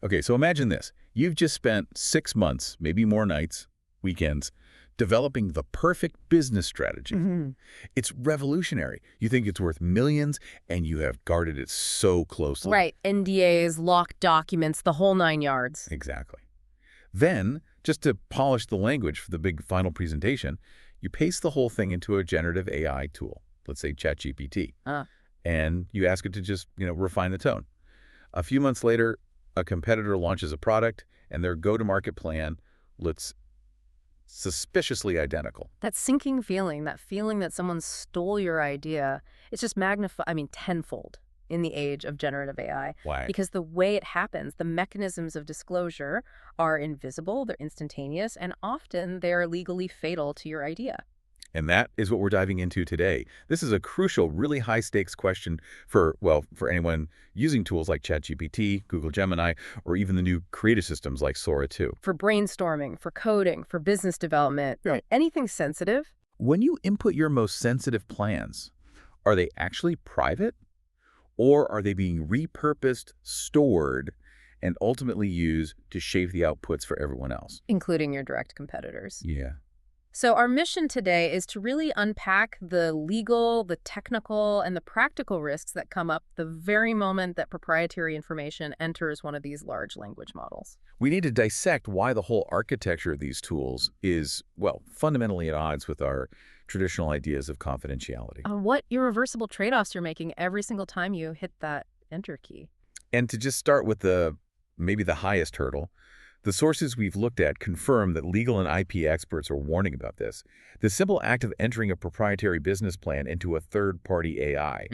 Okay, so imagine this. You've just spent 6 months, maybe more nights, weekends, developing the perfect business strategy. It's revolutionary. You think it's worth millions, and you have guarded it so closely. Right. NDAs, locked documents, the whole 9 yards. Exactly. Then, just to polish the language for the big final presentation, you paste the whole thing into a generative AI tool, let's say ChatGPT, and you ask it to just, refine the tone. A few months later, a competitor launches a product, and their go-to-market plan looks suspiciously identical. That sinking feeling, that feeling that someone stole your idea, it's just tenfold in the age of generative AI. Why? Because the way it happens, the mechanisms of disclosure are invisible, they're instantaneous, and often they're legally fatal to your idea. And that is what we're diving into today. This is a crucial, really high-stakes question for anyone using tools like ChatGPT, Google Gemini, or even the new creative systems like Sora 2. For brainstorming, for coding, for business development, anything sensitive. When you input your most sensitive plans, are they actually private? Or are they being repurposed, stored, and ultimately used to shape the outputs for everyone else? Including your direct competitors. Yeah. So our mission today is to really unpack the legal, the technical, and the practical risks that come up the very moment that proprietary information enters one of these large language models. We need to dissect why the whole architecture of these tools is, fundamentally at odds with our traditional ideas of confidentiality. What irreversible trade-offs you're making every single time you hit that enter key. And to just start with maybe the highest hurdle, the sources we've looked at confirm that legal and IP experts are warning about this. The simple act of entering a proprietary business plan into a third-party AI,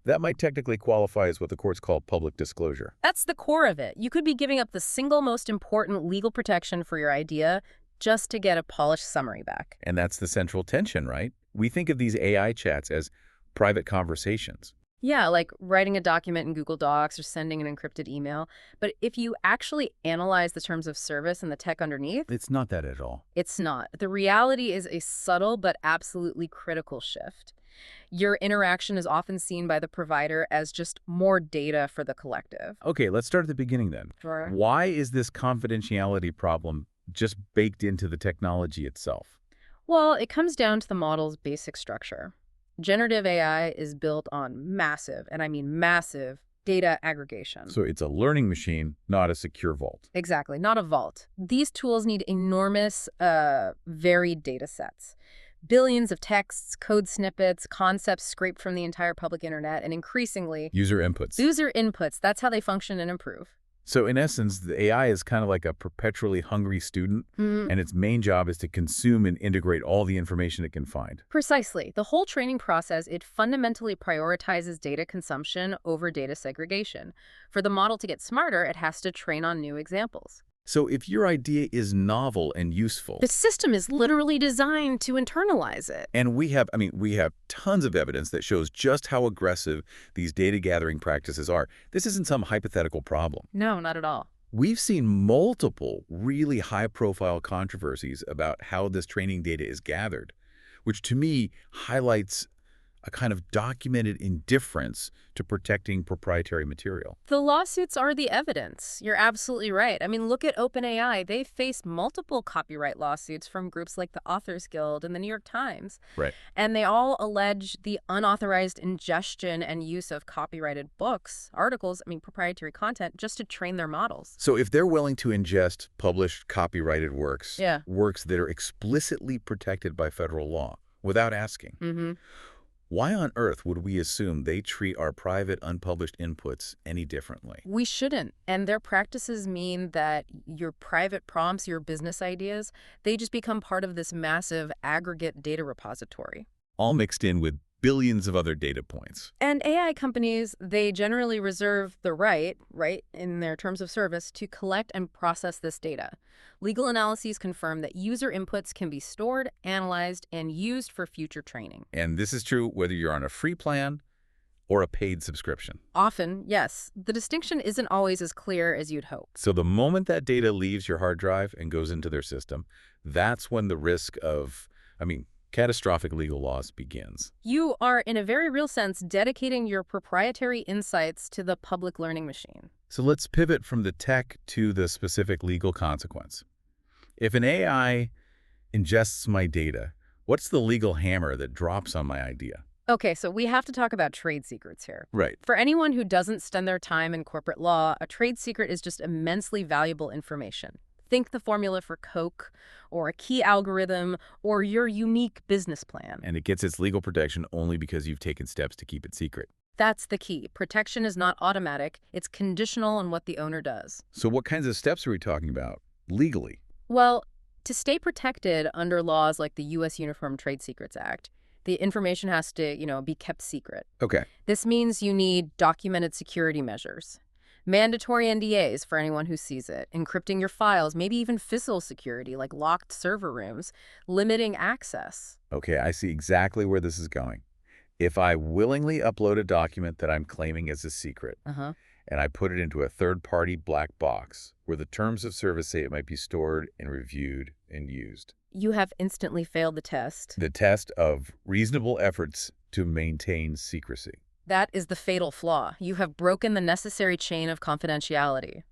that might technically qualify as what the courts call public disclosure. That's the core of it. You could be giving up the single most important legal protection for your idea just to get a polished summary back. And that's the central tension, right? We think of these AI chats as private conversations. Yeah, like writing a document in Google Docs or sending an encrypted email. But if you actually analyze the terms of service and the tech underneath, It's not that at all. it's not. The reality is a subtle but absolutely critical shift. Your interaction is often seen by the provider as just more data for the collective. Okay, let's start at the beginning then. Sure. Why is this confidentiality problem just baked into the technology itself? Well, it comes down to the model's basic structure. Generative AI is built on massive, and I mean massive, data aggregation. So it's a learning machine, not a secure vault. Exactly, not a vault. These tools need enormous, varied data sets. Billions of texts, code snippets, concepts scraped from the entire public internet, and increasingly, User inputs. user inputs. That's how they function and improve. So in essence, the AI is kind of like a perpetually hungry student, and its main job is to consume and integrate all the information it can find. Precisely. The whole training process, it fundamentally prioritizes data consumption over data segregation. For the model to get smarter, it has to train on new examples. So if your idea is novel and useful, The system is literally designed to internalize it. and we have tons of evidence that shows just how aggressive these data gathering practices are. This isn't some hypothetical problem. No, not at all. We've seen multiple really high-profile controversies about how this training data is gathered, which to me highlights a kind of documented indifference to protecting proprietary material. The lawsuits are the evidence. You're absolutely right. I mean, look at OpenAI. They faced multiple copyright lawsuits from groups like the Authors Guild and the New York Times. Right. And they all allege the unauthorized ingestion and use of copyrighted books, articles, proprietary content, just to train their models. So if they're willing to ingest published copyrighted works, works that are explicitly protected by federal law, without asking, why on earth would we assume they treat our private, unpublished inputs any differently? We shouldn't. And their practices mean that your private prompts, your business ideas, they just become part of this massive aggregate data repository. All mixed in with billions of other data points. And AI companies, they generally reserve the right, in their terms of service, to collect and process this data. Legal analyses confirm that user inputs can be stored, analyzed, and used for future training. And this is true whether you're on a free plan or a paid subscription. Often, yes. The distinction isn't always as clear as you'd hope. So the moment that data leaves your hard drive and goes into their system, that's when the risk of, catastrophic legal loss begins. You are, in a very real sense, dedicating your proprietary insights to the public learning machine. So let's pivot from the tech to the specific legal consequence. If an AI ingests my data, what's the legal hammer that drops on my idea? Okay, so we have to talk about trade secrets here. Right. For anyone who doesn't spend their time in corporate law, a trade secret is just immensely valuable information. Think the formula for Coke, or a key algorithm, or your unique business plan. And it gets its legal protection only because you've taken steps to keep it secret. That's the key. Protection is not automatic. It's conditional on what the owner does. So what kinds of steps are we talking about legally? Well, to stay protected under laws like the U.S. Uniform Trade Secrets Act, the information has to, be kept secret. Okay. This means you need documented security measures, mandatory NDAs for anyone who sees it, encrypting your files, maybe even physical security like locked server rooms, limiting access. Okay, I see exactly where this is going. If I willingly upload a document that I'm claiming as a secret, and I put it into a third-party black box where the terms of service say it might be stored and reviewed and used. You have instantly failed the test. The test of reasonable efforts to maintain secrecy. That is the fatal flaw. You have broken the necessary chain of confidentiality.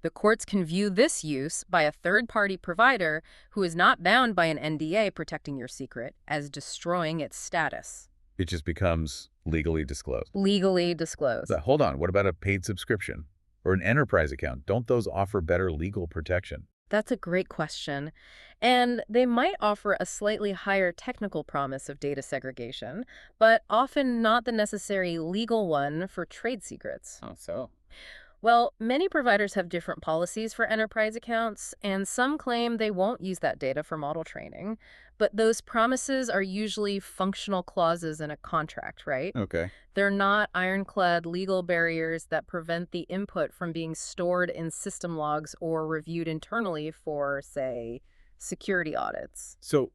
The courts can view this use by a third-party provider who is not bound by an NDA protecting your secret as destroying its status. It just becomes legally disclosed. Legally disclosed. But hold on, what about a paid subscription or an enterprise account? Don't those offer better legal protection? That's a great question. And they might offer a slightly higher technical promise of data segregation, but often not the necessary legal one for trade secrets. Oh, so? Well, many providers have different policies for enterprise accounts, and some claim they won't use that data for model training. But those promises are usually functional clauses in a contract, right? Okay. They're not ironclad legal barriers that prevent the input from being stored in system logs or reviewed internally for, say, security audits. So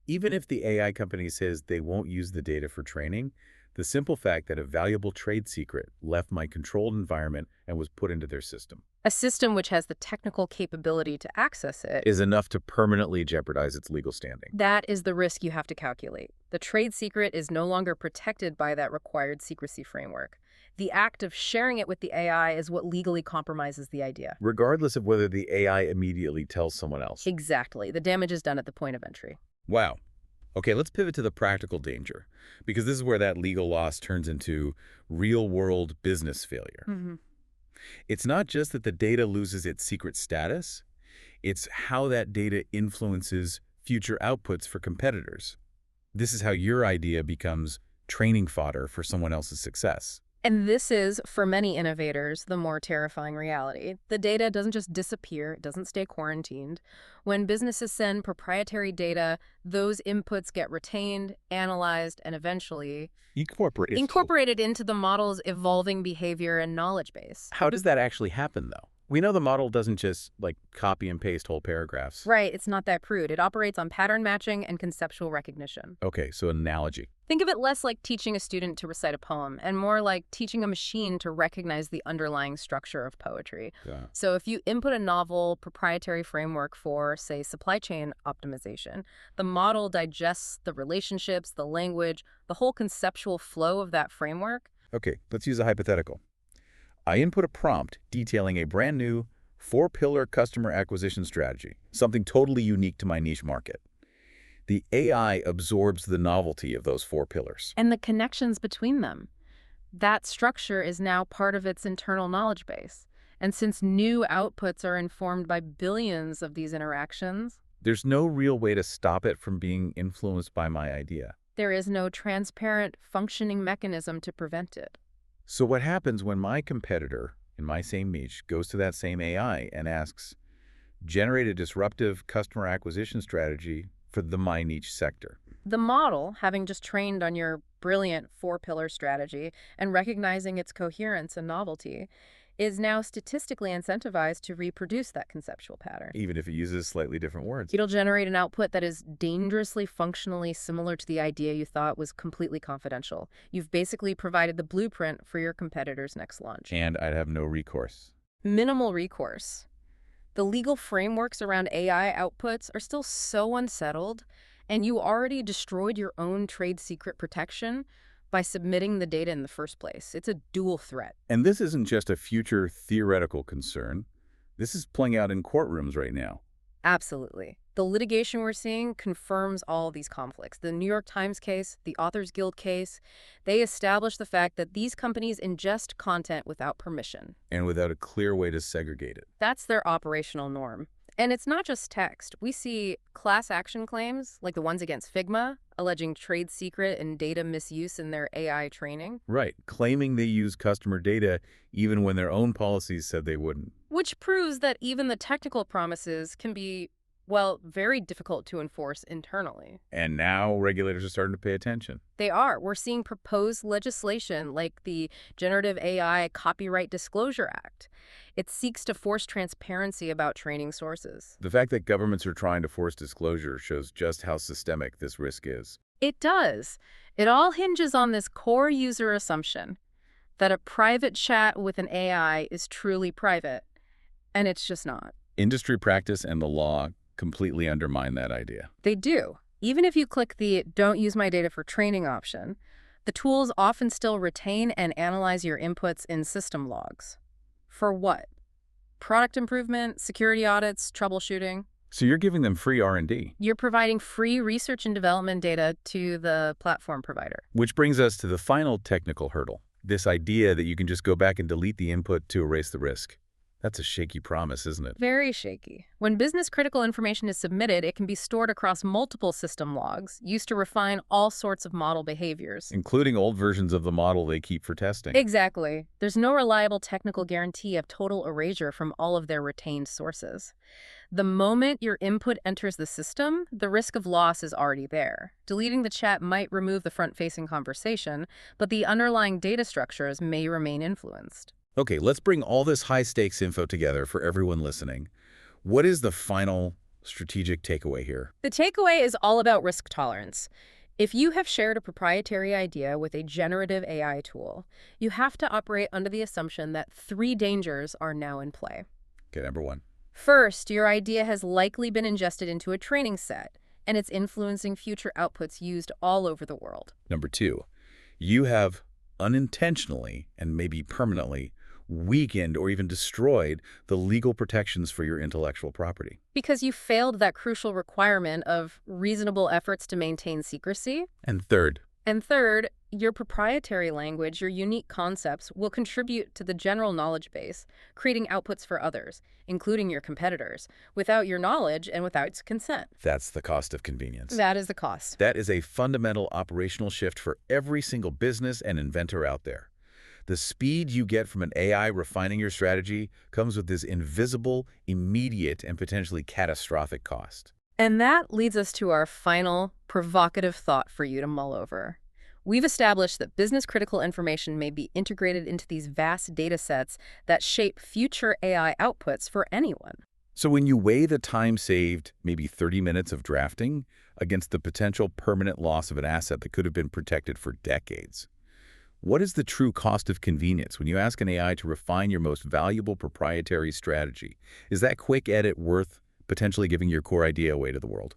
even if the AI company says they won't use the data for training, the simple fact that a valuable trade secret left my controlled environment and was put into their system A system which has the technical capability to access it is enough to permanently jeopardize its legal standing. That is the risk you have to calculate. The trade secret is no longer protected by that required secrecy framework. The act of sharing it with the AI is what legally compromises the idea. Regardless of whether the AI immediately tells someone else. Exactly. The damage is done at the point of entry. Wow. Okay, let's pivot to the practical danger, because this is where that legal loss turns into real-world business failure. It's not just that the data loses its secret status, it's how that data influences future outputs for competitors. This is how your idea becomes training fodder for someone else's success. And this is, for many innovators, the more terrifying reality. The data doesn't just disappear, it doesn't stay quarantined. When businesses send proprietary data, those inputs get retained, analyzed, and eventually incorporated into the model's evolving behavior and knowledge base. How does that actually happen, though? We know the model doesn't just, copy and paste whole paragraphs. Right, it's not that crude. It operates on pattern matching and conceptual recognition. Okay, so an analogy. Think of it less like teaching a student to recite a poem and more like teaching a machine to recognize the underlying structure of poetry. Yeah. So if you input a novel proprietary framework for, say, supply chain optimization, the model digests the relationships, the language, the whole conceptual flow of that framework. Okay, let's use a hypothetical. I input a prompt detailing a brand new 4-pillar customer acquisition strategy, something totally unique to my niche market. The AI absorbs the novelty of those 4 pillars. And the connections between them. That structure is now part of its internal knowledge base. And since new outputs are informed by billions of these interactions, there's no real way to stop it from being influenced by my idea. There is no transparent, functioning mechanism to prevent it. So what happens when my competitor in my same niche goes to that same AI and asks, generate a disruptive customer acquisition strategy for the my niche sector? The model, having just trained on your brilliant 4-pillar strategy and recognizing its coherence and novelty, is now statistically incentivized to reproduce that conceptual pattern. Even if it uses slightly different words. It'll generate an output that is dangerously functionally similar to the idea you thought was completely confidential. You've basically provided the blueprint for your competitor's next launch. And I'd have no recourse. Minimal recourse. The legal frameworks around AI outputs are still so unsettled, And you already destroyed your own trade secret protection by submitting the data in the first place. It's a dual threat. And this isn't just a future theoretical concern. This is playing out in courtrooms right now. Absolutely. The litigation we're seeing confirms all these conflicts. The New York Times case, the Authors Guild case, they establish the fact that these companies ingest content without permission. And without a clear way to segregate it. That's their operational norm. And it's not just text. We see class action claims, like the ones against Figma, alleging trade secret and data misuse in their AI training. Right, claiming they use customer data even when their own policies said they wouldn't. Which proves that even the technical promises can be, well, very difficult to enforce internally. And now regulators are starting to pay attention. They are. We're seeing proposed legislation like the Generative AI Copyright Disclosure Act. It seeks to force transparency about training sources. The fact that governments are trying to force disclosure shows just how systemic this risk is. It does. It all hinges on this core user assumption that a private chat with an AI is truly private, and it's just not. Industry practice and the law completely undermine that idea. They do. Even if you click the "Don't use my data for training" option, the tools often still retain and analyze your inputs in system logs. For what? Product improvement, security audits, troubleshooting. So you're giving them free R&D. You're providing free research and development data to the platform provider. Which brings us to the final technical hurdle, this idea that you can just go back and delete the input to erase the risk. That's a shaky promise, isn't it? Very shaky. When business-critical information is submitted, it can be stored across multiple system logs, used to refine all sorts of model behaviors. Including old versions of the model they keep for testing. Exactly. There's no reliable technical guarantee of total erasure from all of their retained sources. The moment your input enters the system, the risk of loss is already there. Deleting the chat might remove the front-facing conversation, but the underlying data structures may remain influenced. Okay, let's bring all this high-stakes info together for everyone listening. What is the final strategic takeaway here? The takeaway is all about risk tolerance. If you have shared a proprietary idea with a generative AI tool, you have to operate under the assumption that 3 dangers are now in play. Okay, number 1. First, your idea has likely been ingested into a training set, and it's influencing future outputs used all over the world. Number 2, you have unintentionally and maybe permanently weakened or even destroyed the legal protections for your intellectual property. Because you failed that crucial requirement of reasonable efforts to maintain secrecy. And third, your proprietary language, your unique concepts, will contribute to the general knowledge base, creating outputs for others, including your competitors, without your knowledge and without its consent. That's the cost of convenience. That is the cost. That is a fundamental operational shift for every single business and inventor out there. The speed you get from an AI refining your strategy comes with this invisible, immediate, and potentially catastrophic cost. And that leads us to our final provocative thought for you to mull over. We've established that business-critical information may be integrated into these vast data sets that shape future AI outputs for anyone. So when you weigh the time saved, maybe 30 minutes of drafting, against the potential permanent loss of an asset that could have been protected for decades, what is the true cost of convenience when you ask an AI to refine your most valuable proprietary strategy? Is that quick edit worth potentially giving your core idea away to the world?